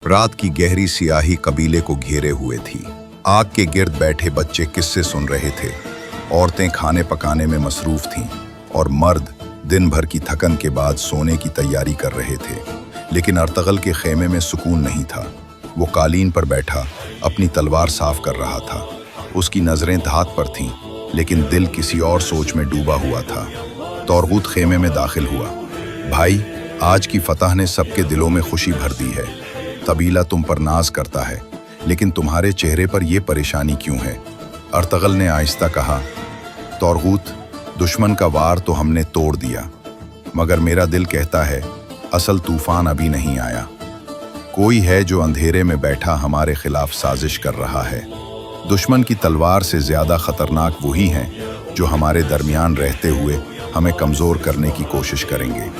रात की गहरी सियाही कबीले को घेरे हुए थी। आग के गिर्द बैठे बच्चे किस्से सुन रहे थे, औरतें खाने पकाने में मसरूफ थीं और मर्द दिन भर की थकन के बाद सोने की तैयारी कर रहे थे। लेकिन अर्तगल के खेमे में सुकून नहीं था। वो कालीन पर बैठा अपनी तलवार साफ कर रहा था। उसकी नजरें धात पर थीं, लेकिन दिल किसी और सोच में डूबा हुआ था। तौरगूत खेमे में दाखिल हुआ। भाई, आज की फतह ने सबके दिलों में खुशी भर दी है। कबीला तुम पर नाज करता है, लेकिन तुम्हारे चेहरे पर यह परेशानी क्यों है? अर्तगल ने आहिस्ता कहा, तौरगूत, दुश्मन का वार तो हमने तोड़ दिया, मगर मेरा दिल कहता है असल तूफान अभी नहीं आया। कोई है जो अंधेरे में बैठा हमारे खिलाफ साजिश कर रहा है। दुश्मन की तलवार से ज्यादा खतरनाक वही हैं जो हमारे दरमियान रहते हुए हमें कमजोर करने की कोशिश करेंगे।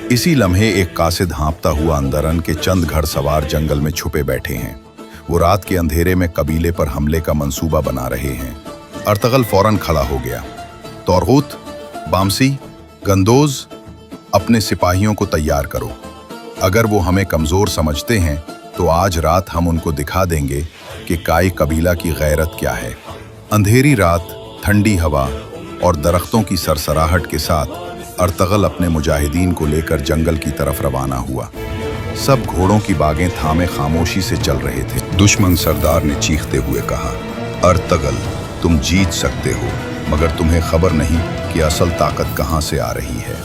इसी लम्हे एक कासिद हाँपता हुआ अंदरन के चंद घर सवार जंगल में छुपे बैठे हैं। वो रात के अंधेरे में कबीले पर हमले का मंसूबा बना रहे हैं। अर्तगल फौरन खड़ा हो गया। तौरगूत, बामसी, गंदोज, अपने सिपाहियों को तैयार करो। अगर वो हमें कमजोर समझते हैं तो आज रात हम उनको दिखा देंगे कि काई कबीला की गैरत क्या है। अंधेरी रात, ठंडी हवा और दरख्तों की सरसराहट के साथ अर्तगल अपने मुजाहिदीन को लेकर जंगल की तरफ रवाना हुआ। सब घोड़ों की बागें थामे खामोशी से चल रहे थे। दुश्मन सरदार ने चीखते हुए कहा, अर्तगल, तुम जीत सकते हो, मगर तुम्हें खबर नहीं कि असल ताकत कहाँ से आ रही है।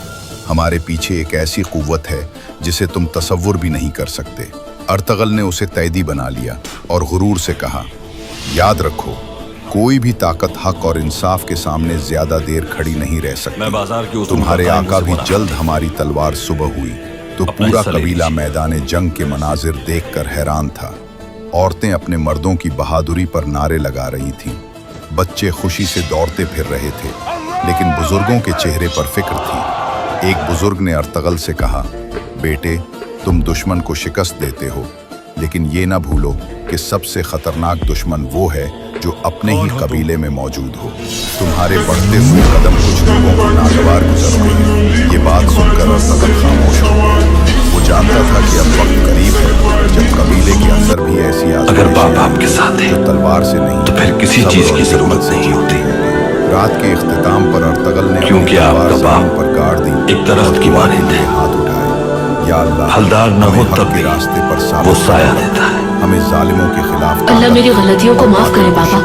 हमारे पीछे एक ऐसी कुव्वत है जिसे तुम तसव्वुर भी नहीं कर सकते। अर्तगल ने उसे तैदी बना लिया और गुरूर से कहा, याद रखो, कोई भी ताकत हक और इंसाफ के सामने ज्यादा देर खड़ी नहीं रह सकती। तुम्हारे आका भी जल्द हमारी तलवार सुबह हुई तो पूरा कबीला मैदान जंग के मनाजिर देखकर हैरान था। औरतें अपने मर्दों की बहादुरी पर नारे लगा रही थीं। बच्चे खुशी से दौड़ते फिर रहे थे, लेकिन बुजुर्गों के चेहरे पर फिक्र थी। एक बुजुर्ग ने अर्तगल से कहा, बेटे, तुम दुश्मन को शिकस्त देते हो, लेकिन ये ना भूलो कि सबसे खतरनाक दुश्मन वो है जो अपने ही कबीले में मौजूद हो। तुम्हारे बढ़ते हुए कदम कुछ लोगों को नागवार गुजर रहे हैं। ये बात सुनकर अर्तगल खामोश हो गया। वो जानता था कि अब वक्त करीब है जब कबीले के अंदर भी ऐसी अगर बाप आपके साथ है जो तलवार से नहीं तो फिर किसी चीज की जरूरत नहीं होती। रात के इख्तिताम पर अर्तगल ने क्योंकि आपका बाप पर गाड़ दी, एक दरख्त की मानंद है। हाथ उठाए, या अल्लाह, हलदार न हो तब भी रास्ते पर वो साया देता है। हमें जालिमों के खिलाफ अल्लाह मेरी गलतियों को माफ करे बाबा।